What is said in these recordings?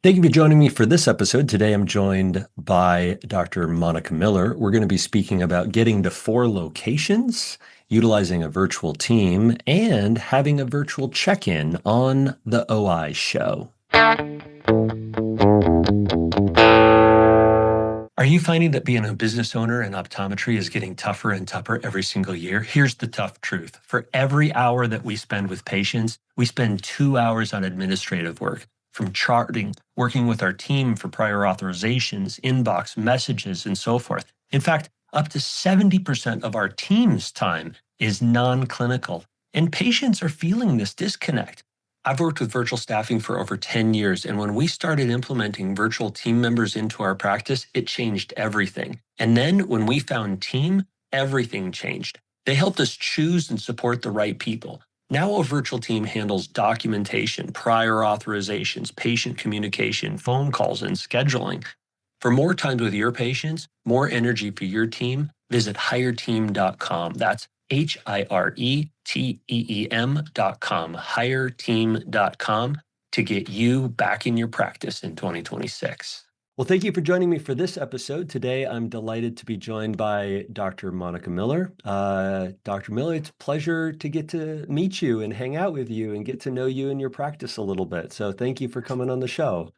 Thank you for joining me for this episode. Today I'm joined by Dr. Monica Miller. We're going to be speaking about getting to 4 locations, utilizing a virtual team, and having a virtual check-in on the OI show. Are you finding that being a business owner in optometry is getting tougher and tougher every single year? Here's the tough truth. For every hour that we spend with patients, we spend 2 hours on administrative work, from charting, working with our team for prior authorizations, inbox messages, and so forth. In fact, up to 70% of our team's time is non-clinical, and patients are feeling this disconnect. I've worked with virtual staffing for over 10 years, and when we started implementing virtual team members into our practice, it changed everything. And then when we found team, everything changed. They helped us choose and support the right people. Now a virtual team handles documentation, prior authorizations, patient communication, phone calls, and scheduling. For more times with your patients, more energy for your team, visit hireteam.com. That's HIRETEEM.com, hireteam.com to get you back in your practice in 2026. Well, thank you for joining me for this episode. Today, I'm delighted to be joined by Dr. Monica Miller. Dr. Miller, it's a pleasure to get to meet you and hang out with you and get to know you and your practice a little bit. So thank you for coming on the show.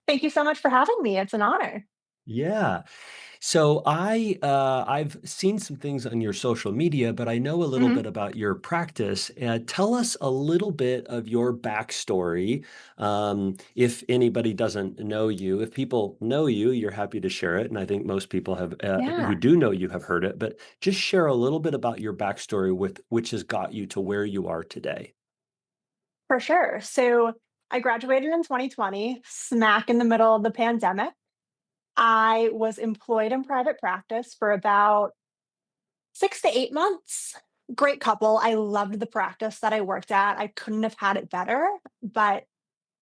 Thank you so much for having me. It's an honor. Yeah. So I've seen some things on your social media, but I know a little Mhm. bit about your practice. Tell us a little bit of your backstory. If anybody doesn't know you, if people know you, you're happy to share it, and I think most people have who Yeah, do know you have heard it. But just share a little bit about your backstory with which has got you to where you are today. for sure. So I graduated in 2020, smack in the middle of the pandemic. I was employed in private practice for about 6 to 8 months. Great couple. I loved the practice that I worked at. I couldn't have had it better, but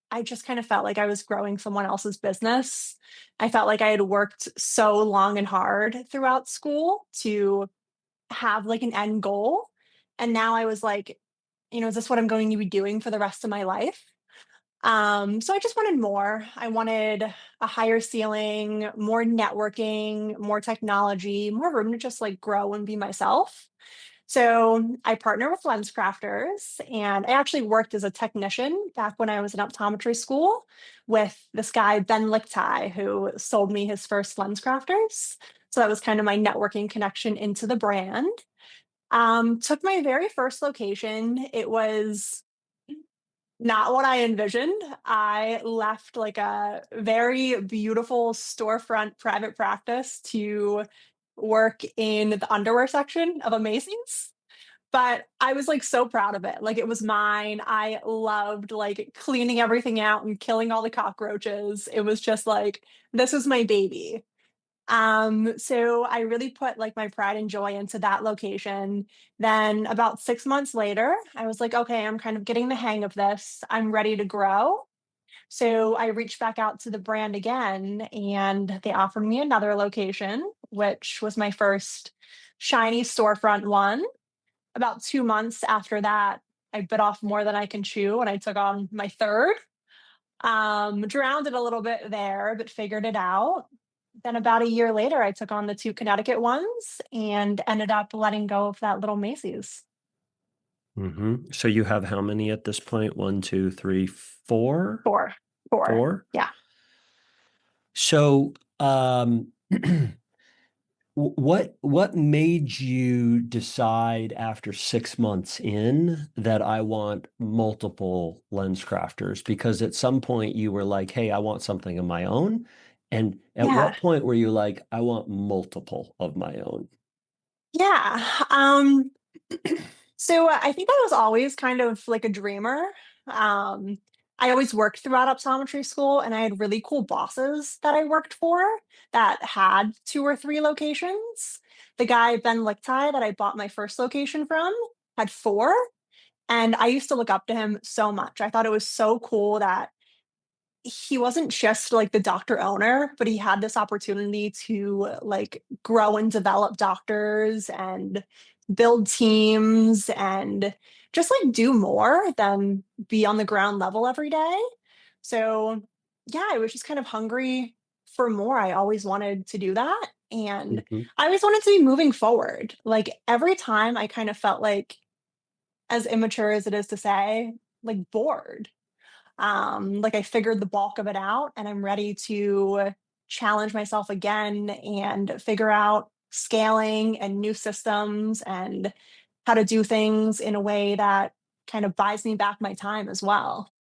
I just kind of felt like I was growing someone else's business. I felt like I had worked so long and hard throughout school to have like an end goal. And now I was like, is this what I'm going to be doing for the rest of my life? So I just wanted more. I wanted a higher ceiling, more networking, more technology, more room to just like grow and be myself. So I partner with lens crafters, and I actually worked as a technician back when I was in optometry school with this guy, Ben Lichtai, who sold me his first lens crafters. So that was kind of my networking connection into the brand. Took my very first location. It was not what I envisioned. I left like a very beautiful storefront private practice to work in the underwear section of a Macy's. But I was like so proud of it. Like it was mine. I loved like cleaning everything out and killing all the cockroaches. It was just like, this is my baby. So I really put like my pride and joy into that location. Then about 6 months later, I was like, okay, I'm kind of getting the hang of this. I'm ready to grow. So I reached back out to the brand again and they offered me another location, which was my first shiny storefront one. About 2 months after that, I bit off more than I can chew and I took on my third. Drowned it a little bit there, but figured it out. Then about a year later, I took on the 2 Connecticut ones and ended up letting go of that little Macy's. So you have how many at this point? One, two, three, four, 4. 4. four. Yeah. So, what made you decide after 6 months in that I want multiple lens crafters? Because at some point you were like, "Hey, I want something of my own." And at Yeah. what point were you like, "I want multiple of my own"? Yeah. So I think I was always kind of like a dreamer. Um, I always worked throughout optometry school, and I had really cool bosses that I worked for that had 2 or 3 locations. The guy, Ben Lichtai, that I bought my first location from, had 4. And I used to look up to him so much. I thought it was so cool that he wasn't just like the doctor owner, but he had this opportunity to like grow and develop doctors and build teams and just like do more than be on the ground level every day. So yeah, I was just kind of hungry for more. I always wanted to do that. And Mhm. I always wanted to be moving forward. Like every time I kind of felt like, as immature as it is to say, like bored. Like I figured the bulk of it out and I'm ready to challenge myself again and figure out scaling and new systems and how to do things in a way that kind of buys me back my time as well.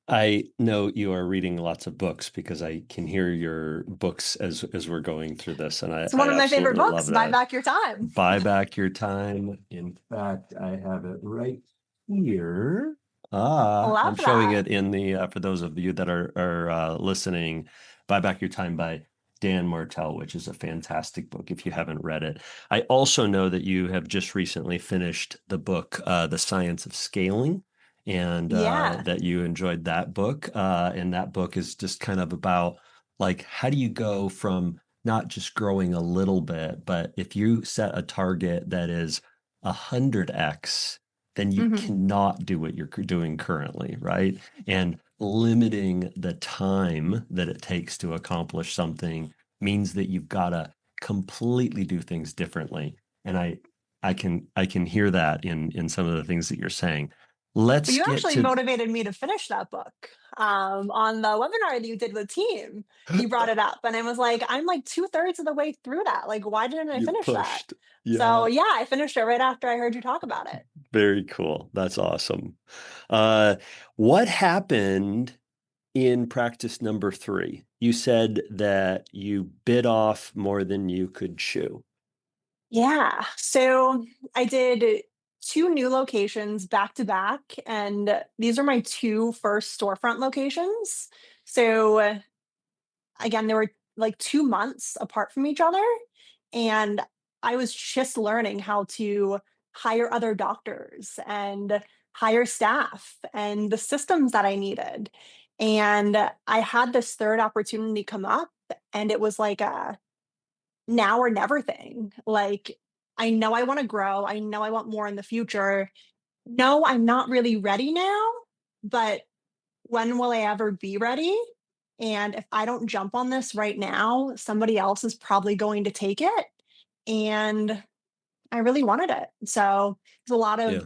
I know you are reading lots of books because I can hear your books as we're going through this, and It's I one of my favorite absolutely love books, Buy that. Back Your Time. Buy back your time. In fact, I have it right here. Ah, I'm Love showing that. it in the for those of you that are listening. Buy Back Your Time by Dan Martell, which is a fantastic book if you haven't read it. I also know that you have just recently finished the book, The Science of Scaling, and Yeah. that you enjoyed that book. And that book is just kind of about like how do you go from not just growing a little bit, but if you set a target that is 100x, then you Mhm. cannot do what you're doing currently, right? And limiting the time that it takes to accomplish something means that you've got to completely do things differently. And I can hear that in some of the things that you're saying. But Let's you get actually to motivated me to finish that book. On the webinar that you did with team, you brought it up, and I was like, I'm like 2/3 of the way through that. Like, why didn't I you finish that? pushed. So Yeah. yeah, I finished it right after I heard you talk about it. Very cool. That's awesome. Uh, what happened in practice number three? You said that you bit off more than you could chew. Yeah. So I did two new locations back to back, and these are my two first storefront locations. So again, they were like 2 months apart from each other. And I was just learning how to hire other doctors and hire staff and the systems that I needed. And I had this third opportunity come up, and it was like a now or never thing. Like, I know I want to grow. I know I want more in the future. No, I'm not really ready now, but when will I ever be ready? And if I don't jump on this right now, somebody else is probably going to take it. And I really wanted it. So there's a lot of Yeah.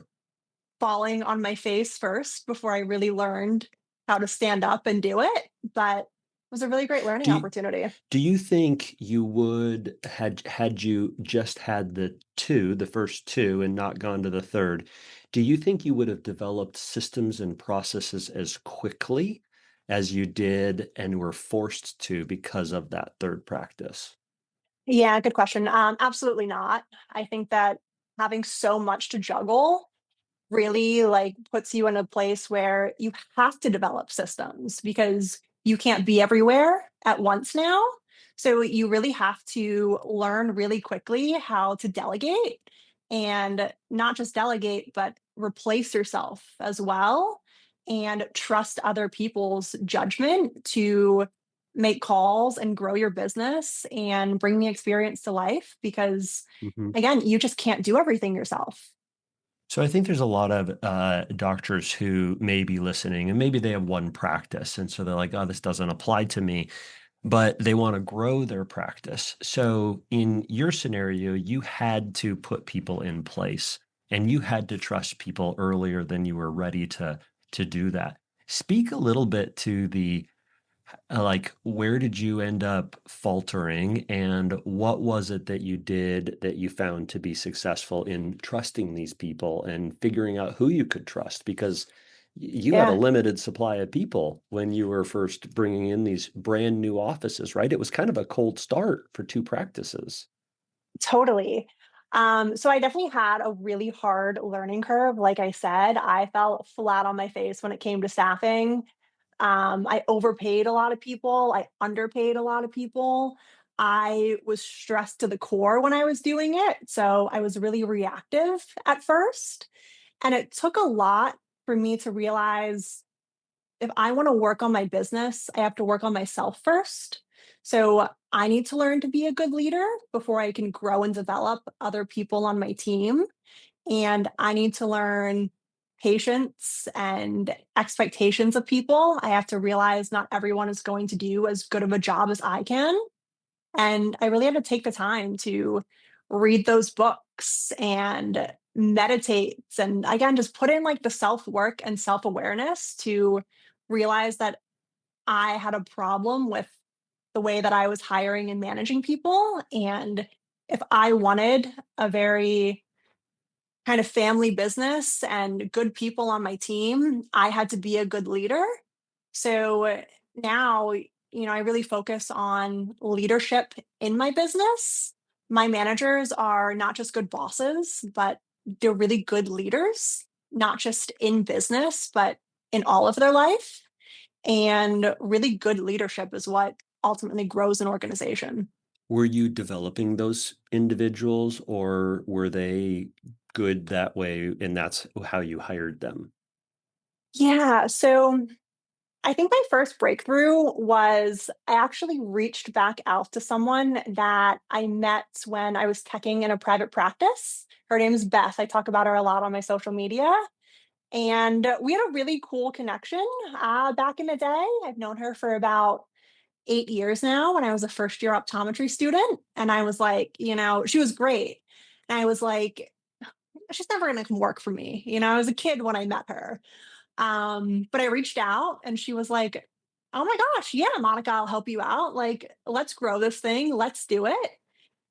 falling on my face first before I really learned how to stand up and do it. But it was a really great learning Do you, opportunity. do you think you would had you just had the first two and not gone to the third, do you think you would have developed systems and processes as quickly as you did and were forced to because of that third practice? Yeah, good question. Absolutely not. I think that having so much to juggle really like puts you in a place where you have to develop systems because you can't be everywhere at once now. So you really have to learn really quickly how to delegate, and not just delegate, but replace yourself as well and trust other people's judgment to make calls and grow your business and bring the experience to life because Mhm. again, you just can't do everything yourself. So I think there's a lot of doctors who may be listening, and maybe they have one practice, and so they're like, "Oh, this doesn't apply to me," but they want to grow their practice. So in your scenario, you had to put people in place, and you had to trust people earlier than you were ready to do that. Speak a little bit to the like, where did you end up faltering, and what was it that you did that you found to be successful in trusting these people and figuring out who you could trust? Because you had a Yeah. limited supply of people when you were first bringing in these brand new offices, right? It was kind of a cold start for two practices. Totally. So I definitely had a really hard learning curve. Like I said, I fell flat on my face when it came to staffing. I overpaid a lot of people. I underpaid a lot of people. I was stressed to the core when I was doing it. So I was really reactive at first. And it took a lot for me to realize if I want to work on my business, I have to work on myself first. So I need to learn to be a good leader before I can grow and develop other people on my team. And I need to learn patience and expectations of people. I have to realize not everyone is going to do as good of a job as I can. And I really had to take the time to read those books and meditate. And again, just put in like the self work and self awareness to realize that I had a problem with the way that I was hiring and managing people. And if I wanted a very kind of family business and good people on my team, I had to be a good leader. So now, I really focus on leadership in my business. My managers are not just good bosses, but they're really good leaders, not just in business, but in all of their life. And really good leadership is what ultimately grows an organization. Were you developing those individuals, or were they good that way and that's how you hired them? Yeah. So I think my first breakthrough was I actually reached back out to someone that I met when I was teching in a private practice. Her name is Beth. I talk about her a lot on my social media. And we had a really cool connection back in the day. I've known her for about 8 years now when I was a first year optometry student. And I was like, she was great. And I was like, she's never going to work for me. I was a kid when I met her. But I reached out and she was like, "Oh my gosh, yeah, Monica, I'll help you out. Like, let's grow this thing. Let's do it."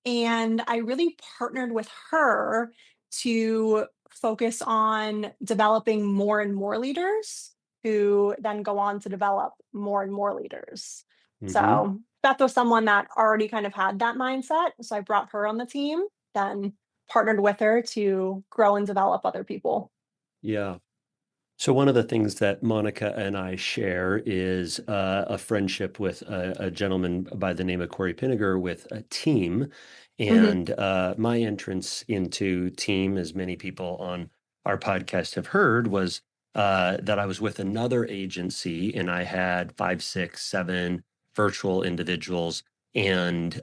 And I really partnered with her to focus on developing more and more leaders who then go on to develop more and more leaders. Mhm. So Beth was someone that already kind of had that mindset. So I brought her on the team, then partnered with her to grow and develop other people. Yeah. So one of the things that Monica and I share is a friendship with a gentleman by the name of Corey Pinniger with a team. Hmm. And my entrance into team, as many people on our podcast have heard, was that I was with another agency and I had 5, 6, 7 virtual individuals, and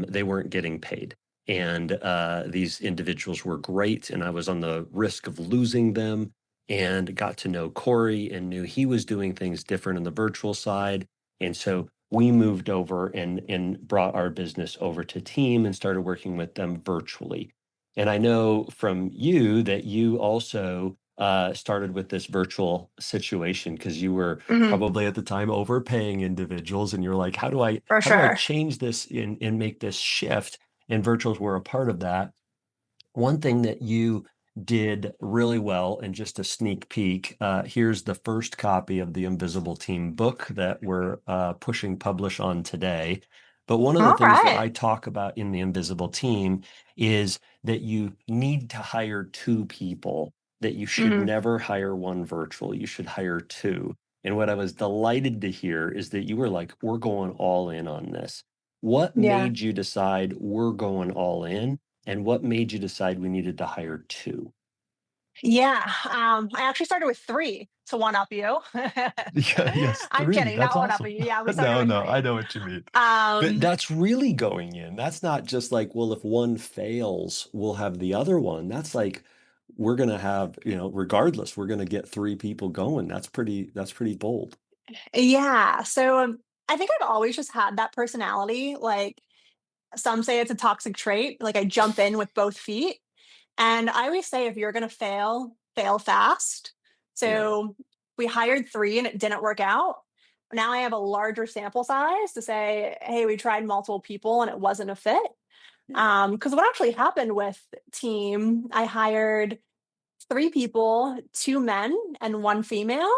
they weren't getting paid. And these individuals were great, and I was on the risk of losing them, and got to know Corey and knew he was doing things different on the virtual side. And so we moved over and brought our business over to Team and started working with them virtually. And I know from you that you also started with this virtual situation because you were Hmm. probably at the time overpaying individuals, and you're like, For how do I sure. change this and make this shift? And virtuals were a part of that. One thing that you did really well, and just a sneak peek, here's the first copy of the Invisible Team book that we're pushing publish on today. But one of the All things that right. I talk about in the Invisible Team is that you need to hire two people, that you should Mhm. never hire one virtual, you should hire two. And what I was delighted to hear is that you were like, we're going all in on this. What Yeah. made you decide we're going all in? And what made you decide we needed to hire 2? Yeah. I actually started with 3 to one up you. Yeah, yes, I'm 3, kidding, that's not one up awesome. you. Yeah, we started No, with no, I 3. know what you mean. But Um, that's really going in. That's not just like, well, if one fails, we'll have the other one. That's like, we're gonna have, regardless, we're gonna get 3 people going. That's pretty bold. yeah. So, I think I've always just had that personality. Like, some say it's a toxic trait. Like, I jump in with both feet. And I always say if you're gonna fail, fail fast. Yeah. So we hired 3 and it didn't work out. Now I have a larger sample size to say, "Hey, we tried multiple people and it wasn't a fit." Yeah. Because what actually happened with team, I hired 3 people, 2 men and 1 female,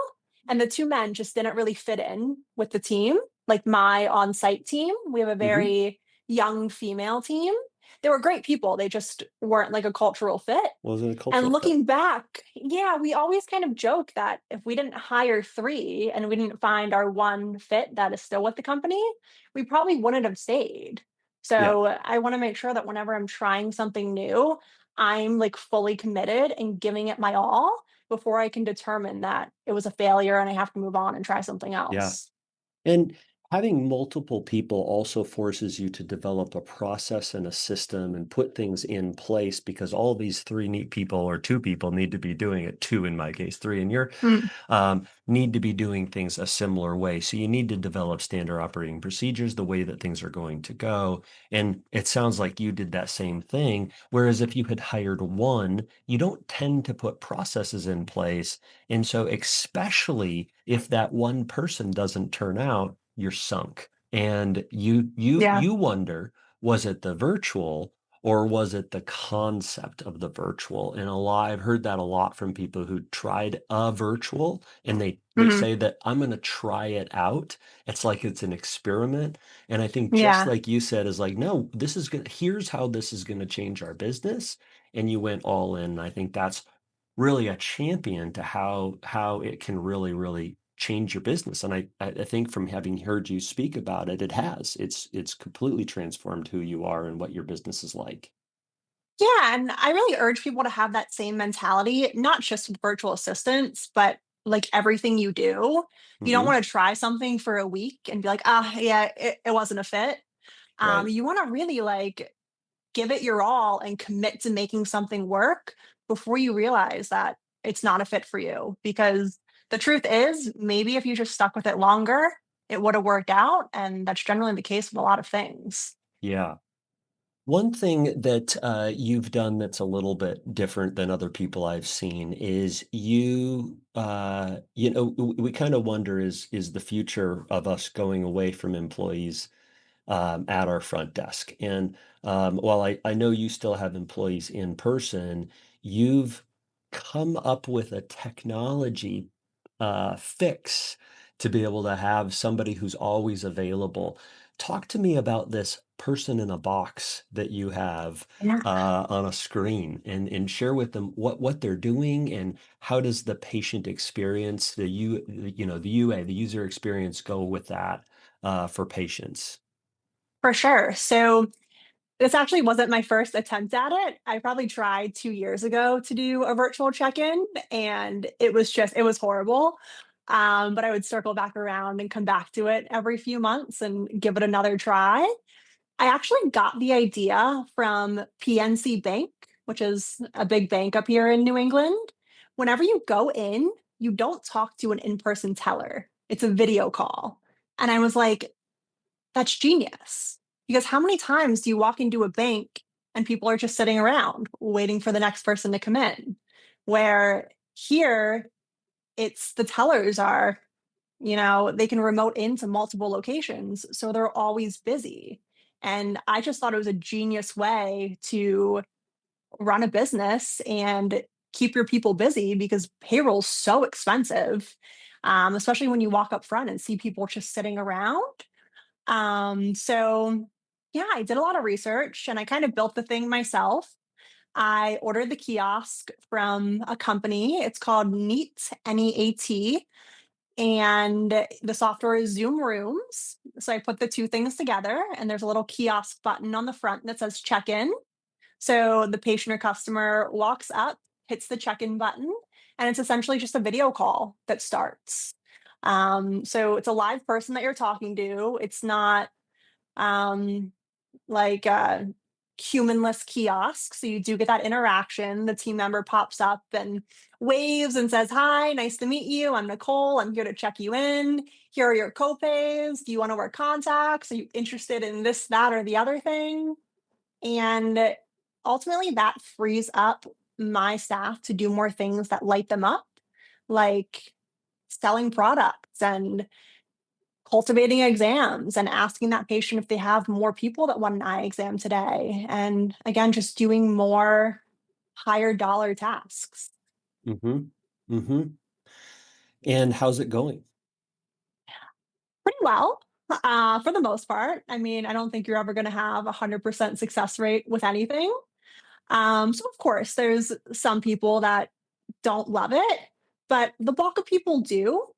and the 2 men just didn't really fit in with the team, like my on-site team. We have a Mhm. very young female team. They were great people, they just weren't like a cultural fit. Wasn't a cultural And fit. looking back, yeah, we always kind of joke that if we didn't hire 3 and we didn't find our 1 fit that is still with the company, we probably wouldn't have stayed. Yeah. So I wanna make sure that whenever I'm trying something new, I'm, like, fully committed and giving it my all before I can determine that it was a failure and I have to move on and try something Yeah. else. And Having multiple people also forces you to develop a process and a system and put things in place because all these three neat people or two people need to be doing it, two in my case, three in your, Mm, need to be doing things a similar way. So you need to develop standard operating procedures, the way that things are going to go. And it sounds like you did that same thing. Whereas if you had hired one, you don't tend to put processes in place. And so, especially if that one person doesn't turn out, you're sunk. And yeah. you wonder, was it the virtual or was it the concept of the virtual? And I've heard that a lot from people who tried a virtual and they Mhm. say that I'm going to try it out. It's like it's an experiment. And I think just Yeah. like you said, is like, no, this is going to, here's how this is going to change our business. And you went all in. I think that's really a champion to how it can really change your business. And I think from having heard you speak about it, it has. It's completely transformed who you are and what your business is like. Yeah, and I really urge people to have that same mentality, not just with virtual assistants, but like everything you do. You don't Hmm. want to try something for a week and be like, ah, yeah, it wasn't a fit. Right. You want to really like give it your all and commit to making something work before you realize that it's not a fit for you. Because the truth is, maybe if you just stuck with it longer, it would have worked out. And that's generally the case with a lot of things. Yeah. One thing that you've done that's a little bit different than other people I've seen is we kind of wonder is the future of us going away from employees at our front desk. And while I know you still have employees in person, you've come up with a technology fix to be able to have somebody who's always available. Talk to me about this person in a box that you have Yeah. on a screen and share with them what they're doing and how does the patient experience, the UA, the user experience go with that for patients. For sure. So this actually wasn't my first attempt at it. I probably tried 2 years ago to do a virtual check-in, and it was horrible. But I would circle back around and come back to it every few months and give it another try. I actually got the idea from PNC Bank, which is a big bank up here in New England. Whenever you go in, you don't talk to an in-person teller. It's a video call. And I was like, that's genius. Because how many times do you walk into a bank and people are just sitting around waiting for the next person to come in? Where here, it's the tellers are, they can remote into multiple locations. So they're always busy. And I just thought it was a genius way to run a business and keep your people busy because payroll's so expensive, especially when you walk up front and see people just sitting around. So yeah, I did a lot of research and I kind of built the thing myself. I ordered the kiosk from a company. It's called Neat, Neat, and the software is Zoom Rooms. So I put the two things together, and there's a little kiosk button on the front that says check in. So the patient or customer walks up, hits the check in button, and it's essentially just a video call that starts. So it's a live person that you're talking to. It's not um, like humanless kiosks. So you do get that interaction. The team member pops up and waves and says, "Hi, nice to meet you. I'm Nicole. I'm here to check you in. Here are your copays. Do you want to wear contacts? Are you interested in this, that, or the other thing?" And ultimately, that frees up my staff to do more things that light them up, like selling products and cultivating exams and asking that patient if they have more people that want an eye exam today. And again, just doing more higher dollar tasks. Mhm. Mhm. And how's it going? Pretty well, for the most part. I mean, I don't think you're ever going to have a 100% success rate with anything. So, of course, there's some people that don't love it, but the bulk of people do.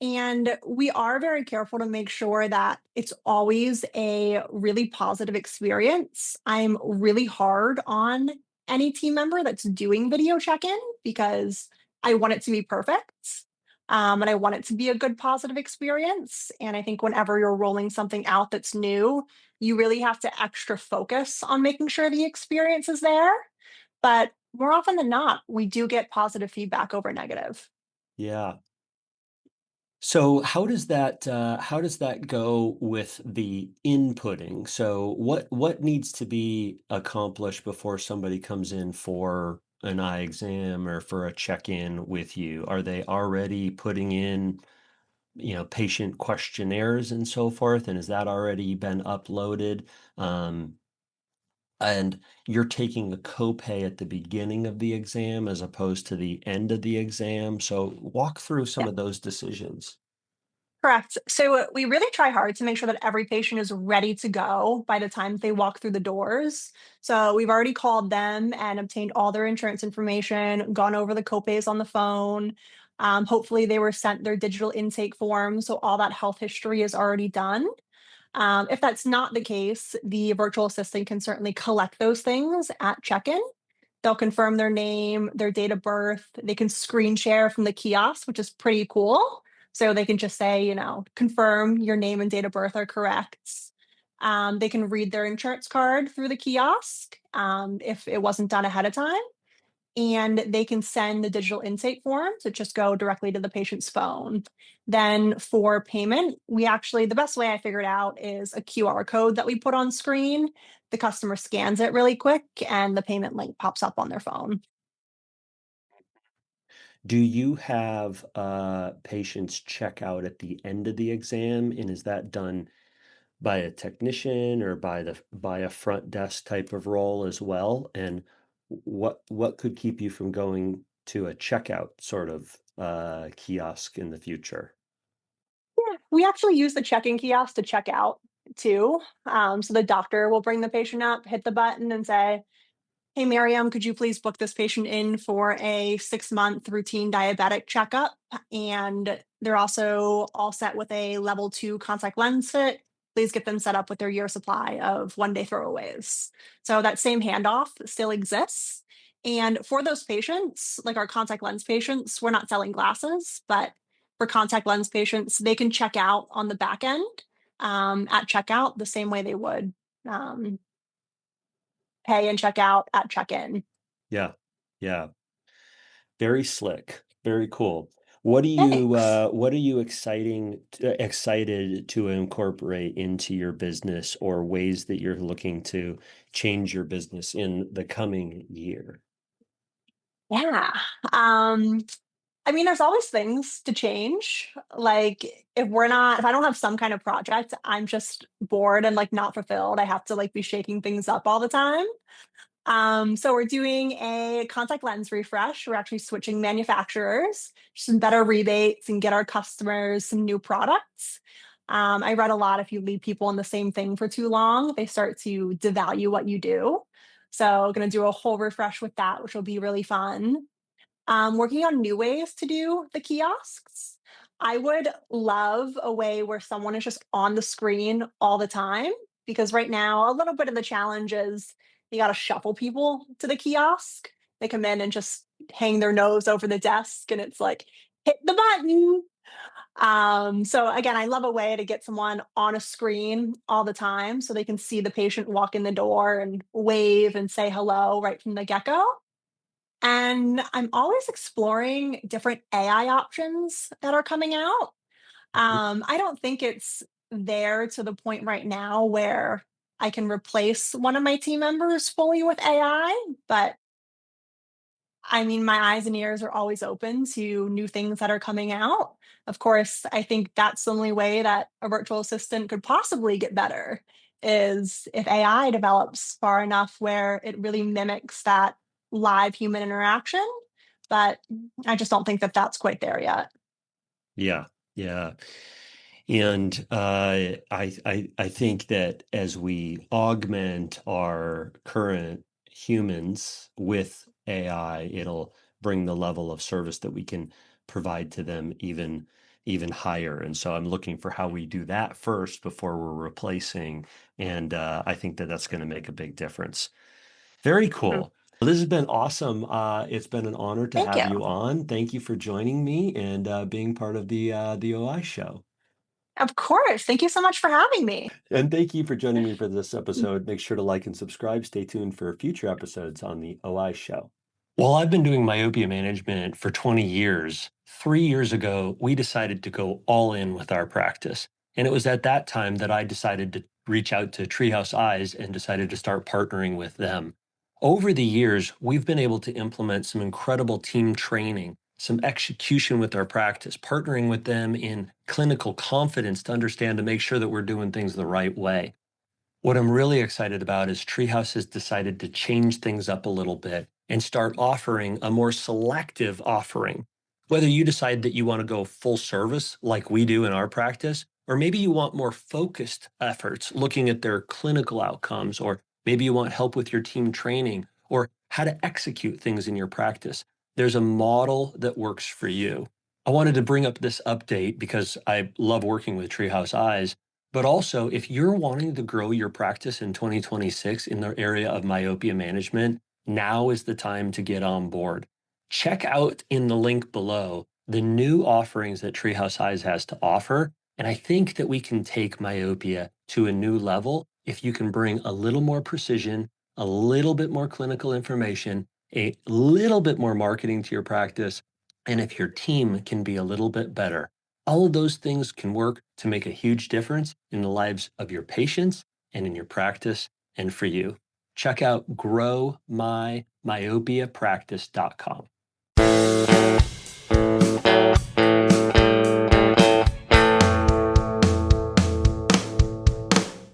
And we are very careful to make sure that it's always a really positive experience. I'm really hard on any team member that's doing video check in because I want it to be perfect. And I want it to be a good positive experience. And I think whenever you're rolling something out that's new, you really have to extra focus on making sure the experience is there. But more often than not, we do get positive feedback over negative. Yeah. So how does that go with the inputting? So what needs to be accomplished before somebody comes in for an eye exam or for a check-in with you? Are they already putting in, patient questionnaires and so forth? And has that already been uploaded? Um, and you're taking a copay at the beginning of the exam as opposed to the end of the exam. So walk through some Yeah. of those decisions. Correct. So we really try hard to make sure that every patient is ready to go by the time they walk through the doors. So we've already called them and obtained all their insurance information, gone over the copays on the phone. Hopefully, they were sent their digital intake form. So all that health history is already done. If that's not the case, the virtual assistant can certainly collect those things at check in. They'll confirm their name, their date of birth. They can screen share from the kiosk, which is pretty cool. So they can just say, confirm your name and date of birth are correct. They can read their insurance card through the kiosk if it wasn't done ahead of time, and they can send the digital intake forms that just go directly to the patient's phone. Then for payment, the best way I figured out is a QR code that we put on screen. The customer scans it really quick and the payment link pops up on their phone. Do you have patients check out at the end of the exam, and is that done by a technician or by a front desk type of role as well? And what could keep you from going to a checkout sort of kiosk in the future? Yeah, we actually use the check-in kiosk to check out too. So the doctor will bring the patient up, hit the button, and say, "Hey, Miriam, could you please book this patient in for a 6-month routine diabetic checkup?" And they're also all set with a level 2 contact lens fit. Please get them set up with their year supply of 1 day throwaways. So that same handoff still exists. And for those patients, like our contact lens patients, we're not selling glasses, but for contact lens patients, they can check out on the back end at checkout the same way they would um, pay and check out at check in. Yeah. Yeah. Very slick. Very cool. Thanks. What are you excited to incorporate into your business or ways that you're looking to change your business in the coming year? Yeah. Um, I mean, there's always things to change. Like if I don't have some kind of project, I'm just bored and like not fulfilled. I have to like be shaking things up all the time. So we're doing a contact lens refresh. We're actually switching manufacturers, some better rebates, and get our customers some new products. I read a lot if you leave people in the same thing for too long, they start to devalue what you do. So, going to do a whole refresh with that, which will be really fun. Working on new ways to do the kiosks. I would love a way where someone is just on the screen all the time, because right now, a little bit of the challenge is you got to shuffle people to the kiosk. They come in and just hang their nose over the desk, and it's like, hit the button. So again, I love a way to get someone on a screen all the time so they can see the patient walk in the door and wave and say hello right from the get go. And I'm always exploring different AI options that are coming out. Mhm. I don't think it's there to the point right now where I can replace one of my team members fully with AI, but I mean, my eyes and ears are always open to new things that are coming out. Of course, I think that's the only way that a virtual assistant could possibly get better is if AI develops far enough where it really mimics that live human interaction. But I just don't think that that's quite there yet. Yeah. Yeah. And I think that as we augment our current humans with AI, it'll bring the level of service that we can provide to them even higher. And so I'm looking for how we do that first before we're replacing. And I think that that's going to make a big difference. Very Mhm. cool. Well, this has been awesome. It's been an honor to Thank have you. you on. Thank you for joining me and being part of the OI show. Of course. Thank you so much for having me. And thank you for joining me for this episode. Make sure to like and subscribe. Stay tuned for future episodes on the OI show. Well, I've been doing myopia management for 20 years. 3 years ago, we decided to go all in with our practice. And it was at that time that I decided to reach out to Treehouse Eyes and decided to start partnering with them. Over the years, we've been able to implement some incredible team training, some execution with our practice, partnering with them in clinical confidence to understand to make sure that we're doing things the right way. What I'm really excited about is Treehouse has decided to change things up a little bit and start offering a more selective offering. Whether you decide that you want to go full service like we do in our practice, or maybe you want more focused efforts looking at their clinical outcomes, or maybe you want help with your team training or how to execute things in your practice, there's a model that works for you. I wanted to bring up this update because I love working with Treehouse Eyes, but also, if you're wanting to grow your practice in 2026 in the area of myopia management, now is the time to get on board. Check out in the link below the new offerings that Treehouse Eyes has to offer. And I think that we can take myopia to a new level if you can bring a little more precision, a little bit more clinical information, a little bit more marketing to your practice, and if your team can be a little bit better. All of those things can work to make a huge difference in the lives of your patients and in your practice and for you. Check out growmymyopiapractice.com.